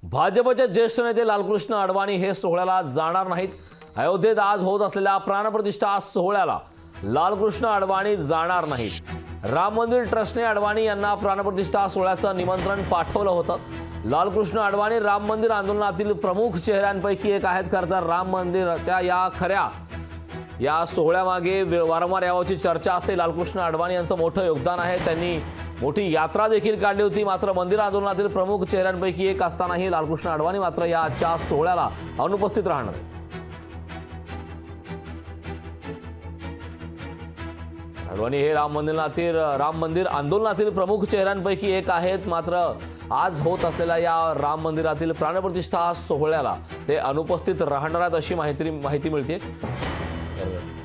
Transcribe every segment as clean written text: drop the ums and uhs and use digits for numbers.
भाजपचे ज्येष्ठ नेते लालकृष्ण अडवाणी हे सोहळ्याला जाणार नाहीत। अयोध्येत आज होत असलेल्या प्राणप्रतिष्ठा सोहळ्याला लालकृष्ण अडवाणी जाणार नाहीत। राम मंदिर ट्रस्टने अडवाणी यांना प्राणप्रतिष्ठा सोहळ्याचं निमंत्रण पाठवलं होतं। लालकृष्ण अडवाणी राम मंदिर आंदोलनातील प्रमुख चेहऱ्यांपैकी एक आहेत। खरं तर राम मंदिराच्या या सोहळ्यामागे वारंवार याबाबतची चर्चा असते। लालकृष्ण अडवाणी यांचं मोठं योगदान आहे। त्यांनी मोठी यात्रा देखील काढली होती। मात्र मंदिर आंदोलनातील प्रमुख चेहऱ्यांपैकी एक असतानाही लालकृष्ण अडवाणी मात्र या आजच्या सोहळ्याला अनुपस्थित राहणार आहेत। अडवाणी हे राम मंदिर आंदोलनातील प्रमुख चेहऱ्यांपैकी एक आहेत। मात्र आज होत असलेल्या या राम मंदिरातील प्राणप्रतिष्ठा सोहळ्याला ते अनुपस्थित राहणार आहेत अशी माहिती मिळते।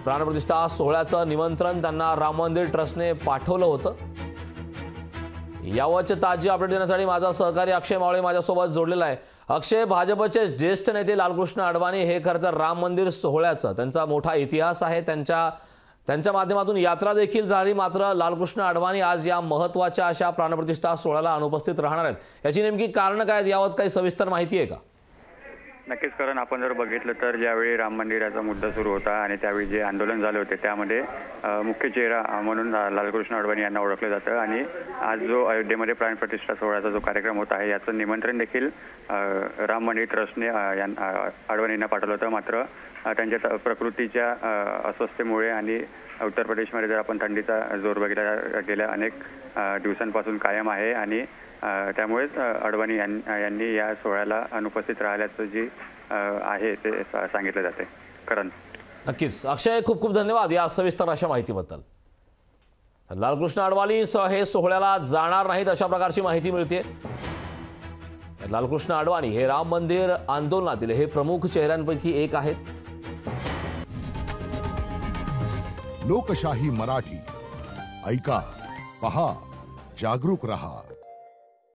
प्राणप्रतिष्ठा सोहळ्याचं निमंत्रण त्यांना राम मंदिर ट्रस्टने पाठवलं होतं। यावरचे ताजी अपडेट देण्यासाठी माझा सहकारी अक्षय मावळे माझ्यासोबत जोडलेला आहे। अक्षय, भाजपचे ज्येष्ठ नेते लालकृष्ण अडवाणी हे खरं तर राम मंदिर सोहळ्याचं त्यांचा मोठा इतिहास आहे। त्यांच्या माध्यमातून यात्रा देखील झाली। मात्र लालकृष्ण अडवाणी आज या महत्त्वाच्या अशा प्राणप्रतिष्ठा सोहळ्याला अनुपस्थित राहणार आहेत। याची नेमकी कारणं काय आहेत, याबाबत काही सविस्तर माहिती आहे का? नक्कीच कारण आपण जर बघितलं तर ज्यावेळी राम मंदिराचा मुद्दा सुरू होता आणि त्यावेळी जे आंदोलन झाले होते त्यामध्ये मुख्य चेहरा म्हणून लालकृष्ण अडवाणी यांना ओळखलं जातं। आणि आज जो अयोध्येमध्ये प्राणप्रतिष्ठा सोहळ्याचा जो कार्यक्रम होता आहे याचं निमंत्रण देखील राम मंदिर ट्रस्टने अडवाणींना पाठवलं होतं। मात्र त्यांच्या प्रकृतीच्या अस्वस्थतेमुळे आणि उत्तर प्रदेशमध्ये जर आपण थंडीचा जोर बघितला गेल्या अनेक दिवसांपासून कायम आहे आणि त्यामुळेच अडवाणी यांनी या सोहळ्याला अनुपस्थित राहिल्याचं जी आहे ते सांगितलं जाते। करण, नक्कीच अक्षय, खूप खूप धन्यवाद या सविस्तर अशा माहितीबद्दल। लालकृष्ण अडवाणी हे सोहळ्याला जाणार नाहीत अशा प्रकारची माहिती मिळते। लालकृष्ण अडवाणी हे राम मंदिर आंदोलनातील हे प्रमुख चेहऱ्यांपैकी एक आहेत। लोकशाही मराठी ऐका, पहा, जागरूक रहा।